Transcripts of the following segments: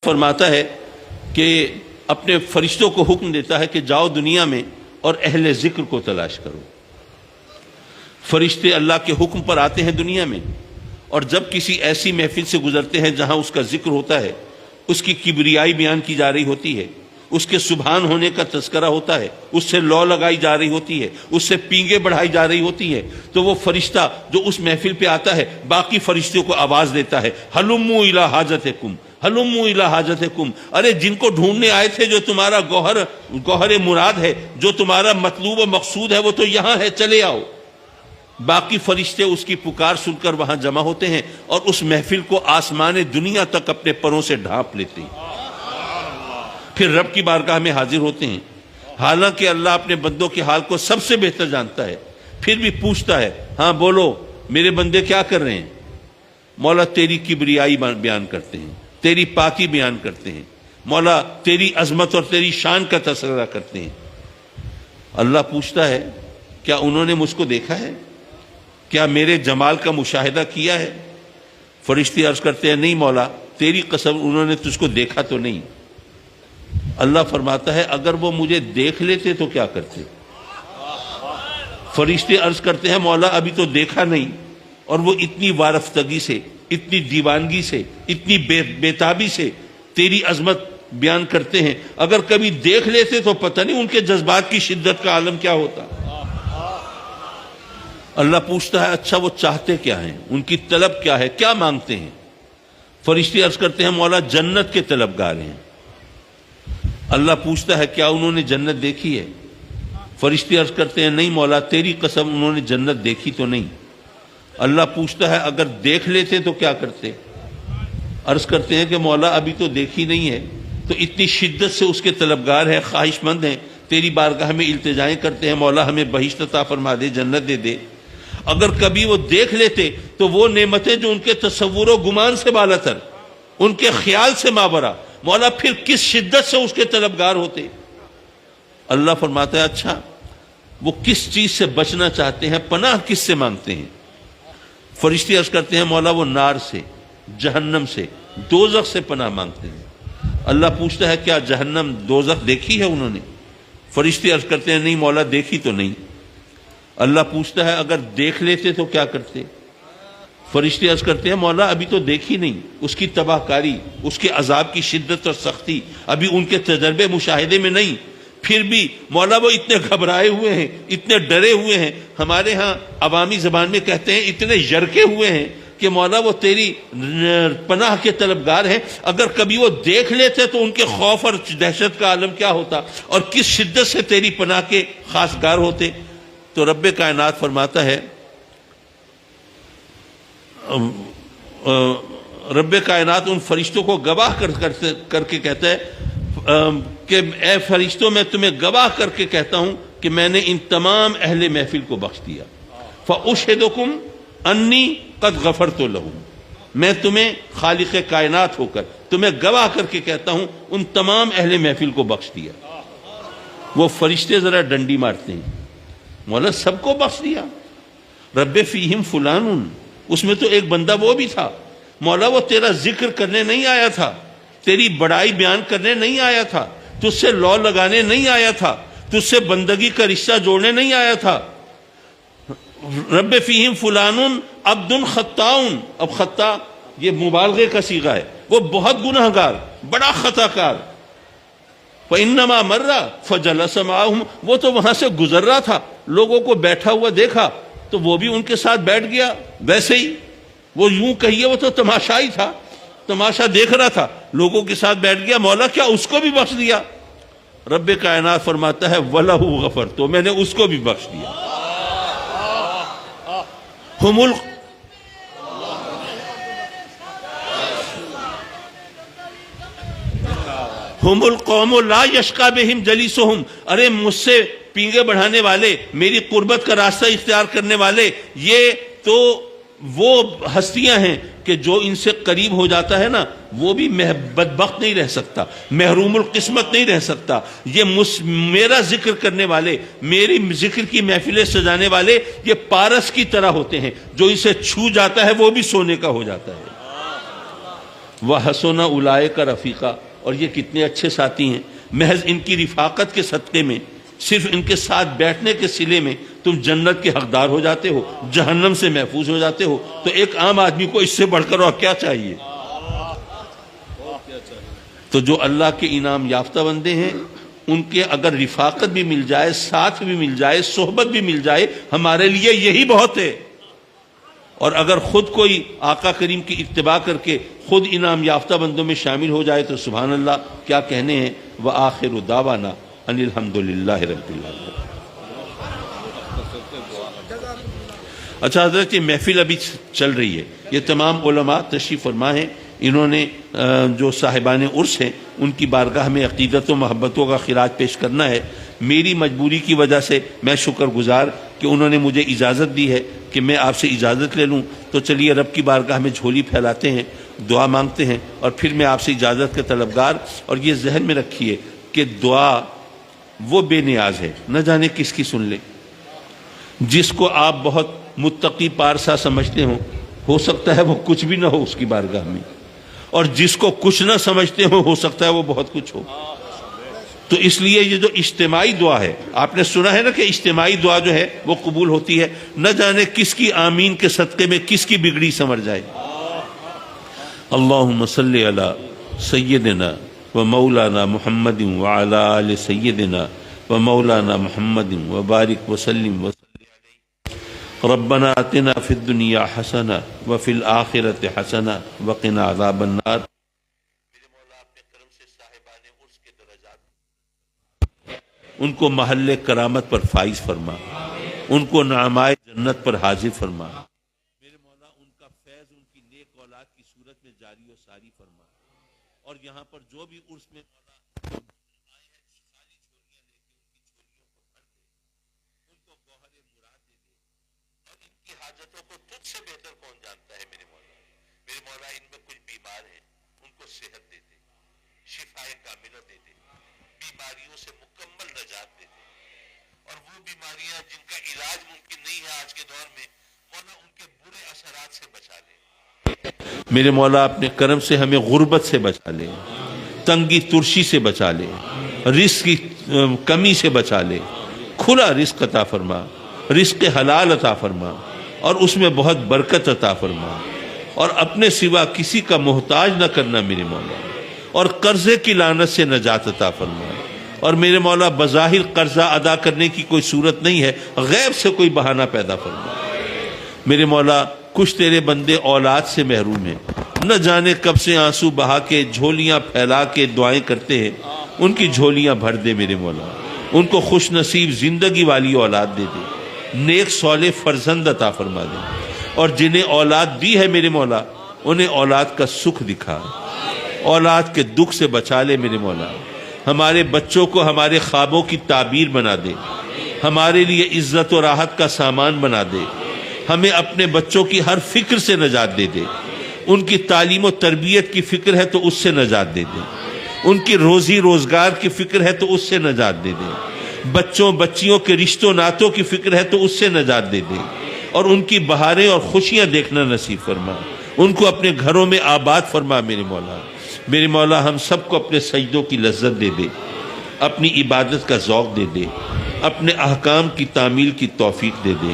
فرماتا ہے کہ اپنے فرشتوں کو حکم دیتا ہے کہ جاؤ دنیا میں اور اہل ذکر کو تلاش کرو۔ فرشتے اللہ کے حکم پر آتے ہیں دنیا میں، اور جب کسی ایسی محفل سے گزرتے ہیں جہاں اس کا ذکر ہوتا ہے، اس کی کبریائی بیان کی جا رہی ہوتی ہے، اس کے سبحان ہونے کا تذکرہ ہوتا ہے، اس سے لو لگائی جا رہی ہوتی ہے، اس سے پینگیں بڑھائی جا رہی ہوتی ہے، تو وہ فرشتہ جو اس محفل پہ آتا ہے باقی فرشتوں کو آواز دیتا ہے، ہلموا الی حاجتکم، ہلموا الی حاجتکم، ارے جن کو ڈھونڈنے آئے تھے، جو تمہارا گوہر مراد ہے، جو تمہارا مطلوب و مقصود ہے، وہ تو یہاں ہے، چلے آؤ۔ باقی فرشتے اس کی پکار سن کر وہاں جمع ہوتے ہیں اور اس محفل کو آسمان دنیا تک اپنے پروں سے ڈھانپ لیتے ہیں، پھر رب کی بارگاہ میں حاضر ہوتے ہیں۔ حالانکہ اللہ اپنے بندوں کے حال کو سب سے بہتر جانتا ہے، پھر بھی پوچھتا ہے، ہاں بولو میرے بندے کیا کر رہے ہیں؟ مولا تیری کبریائی بیان کرتے ہیں، تیری پاکی بیان کرتے ہیں، مولا تیری عظمت اور تیری شان کا تذکرہ کرتے ہیں۔ اللہ پوچھتا ہے، کیا انہوں نے مجھ کو دیکھا ہے؟ کیا میرے جمال کا مشاہدہ کیا ہے؟ فرشتے عرض کرتے ہیں، نہیں مولا تیری قسم انہوں نے تجھ کو دیکھا تو نہیں۔ اللہ فرماتا ہے، اگر وہ مجھے دیکھ لیتے تو کیا کرتے؟ فرشتے عرض کرتے ہیں، مولا ابھی تو دیکھا نہیں، اور وہ اتنی وارفتگی سے، اتنی دیوانگی سے، اتنی بےتابی سے تیری عظمت بیان کرتے ہیں، اگر کبھی دیکھ لیتے تو پتہ نہیں ان کے جذبات کی شدت کا عالم کیا ہوتا۔ اللہ پوچھتا ہے، اچھا وہ چاہتے کیا ہیں؟ ان کی طلب کیا ہے؟ کیا مانگتے ہیں؟ فرشتے عرض کرتے ہیں، مولا جنت کے طلبگار ہیں۔ اللہ پوچھتا ہے، کیا انہوں نے جنت دیکھی ہے؟ فرشتے عرض کرتے ہیں، نہیں مولا تیری قسم انہوں نے جنت دیکھی تو نہیں۔ اللہ پوچھتا ہے، اگر دیکھ لیتے تو کیا کرتے؟ عرض کرتے ہیں کہ مولا ابھی تو دیکھی نہیں ہے، تو اتنی شدت سے اس کے طلبگار ہیں، خواہش مند ہیں، تیری بارگاہ میں التجائیں کرتے ہیں، مولا ہمیں بہشت عطا فرما دے، جنت دے دے۔ اگر کبھی وہ دیکھ لیتے تو وہ نعمتیں جو ان کے تصور و گمان سے بالاتر، ان کے خیال سے مابرا، مولا پھر کس شدت سے اس کے طلبگار ہوتے۔ اللہ فرماتا ہے، اچھا وہ کس چیز سے بچنا چاہتے ہیں، پناہ کس سے مانگتے ہیں؟ فرشتے عرض کرتے ہیں، مولا وہ نار سے، جہنم سے، دوزخ سے پناہ مانگتے ہیں۔ اللہ پوچھتا ہے، کیا جہنم دوزخ دیکھی ہے انہوں نے؟ فرشتے عرض کرتے ہیں، نہیں مولا دیکھی تو نہیں۔ اللہ پوچھتا ہے، اگر دیکھ لیتے تو کیا کرتے؟ فرشتے عرض کرتے ہیں، مولا ابھی تو دیکھی نہیں، اس کی تباہ کاری، اس کے عذاب کی شدت اور سختی ابھی ان کے تجربے مشاہدے میں نہیں، پھر بھی مولا وہ اتنے گھبرائے ہوئے ہیں، اتنے ڈرے ہوئے ہیں، ہمارے ہاں عوامی زبان میں کہتے ہیں اتنے یرکے ہوئے ہیں کہ مولا وہ تیری پناہ کے طلبگار ہیں، اگر کبھی وہ دیکھ لیتے تو ان کے خوف اور دہشت کا عالم کیا ہوتا، اور کس شدت سے تیری پناہ کے خاصگار ہوتے۔ تو رب کائنات فرماتا ہے، رب کائنات ان فرشتوں کو گواہ کر کے کہتا ہے کہ اے فرشتوں، میں تمہیں گواہ کر کے کہتا ہوں کہ میں نے ان تمام اہل محفل کو بخش دیا۔ فَأُشْهِدُكُمْ أَنِّي قَدْ غَفَرْتُ لَهُمْ، میں تمہیں خالق کائنات ہو کر تمہیں گواہ کر کے کہتا ہوں ان تمام اہل محفل کو بخش دیا۔ وہ فرشتے ذرا ڈنڈی مارتے ہیں، مولا سب کو بخش دیا؟ رب فیہم فلان، اس میں تو ایک بندہ وہ بھی تھا، مولا وہ تیرا ذکر کرنے نہیں آیا تھا، تیری بڑائی بیان کرنے نہیں آیا تھا، تجھ سے لو لگانے نہیں آیا تھا، تجھ سے بندگی کا رشتہ جوڑنے نہیں آیا تھا۔ رب فیہم فلان عبد خطاء، اب خطا یہ مبالغے کا صیغہ ہے، وہ بہت گناہ گار، بڑا خطا کار۔ فَإِنَّمَا مَرَّ فَجَلَسَ مَعَهُمْ، وہ تو وہاں سے گزر رہا تھا، لوگوں کو بیٹھا ہوا دیکھا تو وہ بھی ان کے ساتھ بیٹھ گیا۔ ویسے ہی وہ یوں کہیے وہ تو تماشائی تھا، تماشا دیکھ رہا تھا، لوگوں کے ساتھ بیٹھ گیا، مولا کیا اس کو بھی بخش دیا؟ رب کائنات فرماتا ہے، وَلَهُ غَفَرْتُ، میں نے اس کو بھی بخش دیا۔ ہم القوم لا یشقی بہم جلیسہم، ارے مجھ سے پینگے بڑھانے والے، میری قربت کا راستہ اختیار کرنے والے، یہ تو وہ ہستیاں ہیں کہ جو ان سے قریب ہو جاتا ہے نا وہ بھی بدبخت نہیں رہ سکتا، محروم القسمت نہیں رہ سکتا۔ یہ میرا ذکر کرنے والے، میری ذکر کی محفلیں سجانے والے، یہ پارس کی طرح ہوتے ہیں، جو اسے چھو جاتا ہے وہ بھی سونے کا ہو جاتا ہے۔ وحسن اولئک رفیقا، اور یہ کتنے اچھے ساتھی ہیں، محض ان کی رفاقت کے صدقے میں، صرف ان کے ساتھ بیٹھنے کے صلے میں تم جنت کے حقدار ہو جاتے ہو، جہنم سے محفوظ ہو جاتے ہو۔ تو ایک عام آدمی کو اس سے بڑھ کر اور کیا چاہیے؟ تو جو اللہ کے انعام یافتہ بندے ہیں، ان کے اگر رفاقت بھی مل جائے، ساتھ بھی مل جائے، صحبت بھی مل جائے، ہمارے لیے یہی بہت ہے۔ اور اگر خود کوئی آقا کریم کی اتباع کر کے خود انعام یافتہ بندوں میں شامل ہو جائے تو سبحان اللہ، کیا کہنے ہیں۔ وآخر دعوانا ان الحمد للہ رب العالمین۔ اچھا حضرت، یہ محفل ابھی چل رہی ہے، یہ تمام علماء تشریف فرما ہیں، انہوں نے جو صاحبان عرس ہیں ان کی بارگاہ میں عقیدت و محبتوں کا خراج پیش کرنا ہے۔ میری مجبوری کی وجہ سے میں شکر گزار کہ انہوں نے مجھے اجازت دی ہے کہ میں آپ سے اجازت لے لوں، تو چلیے رب کی بارگاہ میں جھولی پھیلاتے ہیں، دعا مانگتے ہیں، اور پھر میں آپ سے اجازت کے طلبگار۔ اور یہ ذہن میں رکھیے کہ دعا وہ بے نیاز ہے، نہ جانے کس کی سن لے۔ جس کو آپ بہت متقی پارسا سمجھتے ہو سکتا ہے وہ کچھ بھی نہ ہو اس کی بارگاہ میں، اور جس کو کچھ نہ سمجھتے ہو سکتا ہے وہ بہت کچھ ہو۔ تو اس لیے یہ جو اجتماعی دعا ہے، آپ نے سنا ہے نا کہ اجتماعی دعا جو ہے وہ قبول ہوتی ہے، نہ جانے کس کی آمین کے صدقے میں کس کی بگڑی سنور جائے۔ اللہم صلی علی سیدنا و مولانا محمد وعلی آل سیدنا و مولانا محمد وبارک وسلم ربنا آتنا فی الدنیا حسنہ وفی الآخرۃ حسنہ وقنا عذاب النار۔ میرے مولا اپنے کرم سے صاحبان عرس کے درجات ان کو محل کرامت پر فائز فرما، ان کو نعمائے جنت پر حاضر فرما۔ میرے مولا ان کا فیض ان کی نیک اولاد کی صورت میں جاری و ساری فرما، اور یہاں پر جو بھی عرس میں حاجتوں کو تجھ سے بہتر کون جانتا ہے میرے مولا۔ میرے مولا ان میں کچھ بیمار ہیں، ان کو صحت دے دے، شفاء کاملہ دے دے، بیماریوں سے مکمل نجات دے دے، اور وہ بیماریاں جن کا علاج ممکن نہیں ہے آج کے دور میں، مولا ان کے برے اثرات سے بچا لے۔ میرے مولا اپنے کرم سے ہمیں غربت سے بچا لے، تنگی ترشی سے بچا لے، رزق کی کمی سے بچا لے، کھلا رزق عطا فرما، رزق حلال عطا فرما، اور اس میں بہت برکت عطا فرما، اور اپنے سوا کسی کا محتاج نہ کرنا میرے مولا، اور قرضے کی لعنت سے نجات عطا فرما۔ اور میرے مولا بظاہر قرضہ ادا کرنے کی کوئی صورت نہیں ہے، غیب سے کوئی بہانہ پیدا فرما۔ میرے مولا کچھ تیرے بندے اولاد سے محروم ہیں، نہ جانے کب سے آنسو بہا کے جھولیاں پھیلا کے دعائیں کرتے ہیں، ان کی جھولیاں بھر دے میرے مولا، ان کو خوش نصیب زندگی والی اولاد دے دے، نیک صالح فرزند عطا فرما دے، اور جنہیں اولاد دی ہے میرے مولا انہیں اولاد کا سکھ دکھا، اولاد کے دکھ سے بچا لے میرے مولا۔ ہمارے بچوں کو ہمارے خوابوں کی تعبیر بنا دے، ہمارے لیے عزت و راحت کا سامان بنا دے، ہمیں اپنے بچوں کی ہر فکر سے نجات دے دے، ان کی تعلیم و تربیت کی فکر ہے تو اس سے نجات دے دے، ان کی روزی روزگار کی فکر ہے تو اس سے نجات دے دے، بچوں بچیوں کے رشتوں ناتوں کی فکر ہے تو اس سے نجات دے دے، اور ان کی بہاریں اور خوشیاں دیکھنا نصیب فرما، ان کو اپنے گھروں میں آباد فرما میرے مولا۔ میرے مولا ہم سب کو اپنے سجدوں کی لذت دے دے، اپنی عبادت کا ذوق دے دے، اپنے احکام کی تعمیل کی توفیق دے دے۔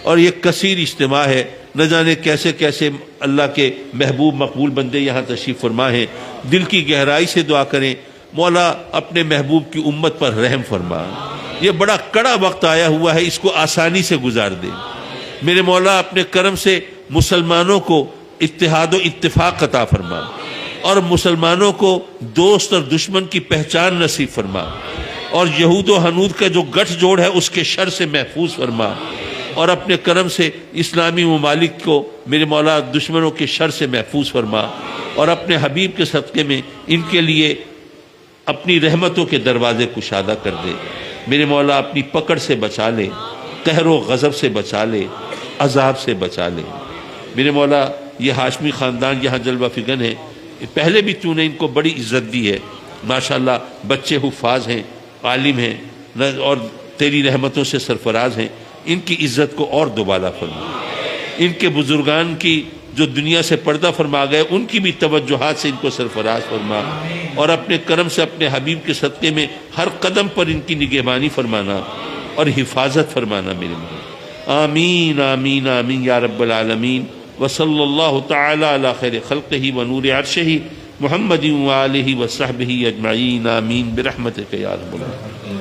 اور یہ کثیر اجتماع ہے، نہ جانے کیسے کیسے اللہ کے محبوب مقبول بندے یہاں تشریف فرما ہیں، دل کی گہرائی سے دعا کریں مولا اپنے محبوب کی امت پر رحم فرما، یہ بڑا کڑا وقت آیا ہوا ہے، اس کو آسانی سے گزار دے میرے مولا، اپنے کرم سے مسلمانوں کو اتحاد و اتفاق عطا فرما، اور مسلمانوں کو دوست اور دشمن کی پہچان نصیب فرما، اور یہود و ہنود کا جو گٹھ جوڑ ہے اس کے شر سے محفوظ فرما، اور اپنے کرم سے اسلامی ممالک کو میرے مولا دشمنوں کے شر سے محفوظ فرما، اور اپنے حبیب کے صدقے میں ان کے لیے اپنی رحمتوں کے دروازے کشادہ کر دے میرے مولا، اپنی پکڑ سے بچا لے، قہر و غضب سے بچا لے، عذاب سے بچا لے میرے مولا۔ یہ ہاشمی خاندان یہاں جلوہ فگن ہے، پہلے بھی تو نے ان کو بڑی عزت دی ہے، ماشاءاللہ بچے حفاظ ہیں، عالم ہیں، اور تیری رحمتوں سے سرفراز ہیں، ان کی عزت کو اور دوبالا فرما، ان کے بزرگان کی جو دنیا سے پردہ فرما گئے ان کی بھی توجہات سے ان کو سرفراز فرما، اور اپنے کرم سے اپنے حبیب کے صدقے میں ہر قدم پر ان کی نگہبانی فرمانا اور حفاظت فرمانا میرے مولا۔ آمین آمین آمین یا رب العالمین۔ وصلی اللہ تعالی علی خیر خلقہ ونور عرشہ محمد وآلہ وصحبہ اجمعین، آمین برحمتک یا رب العالمین۔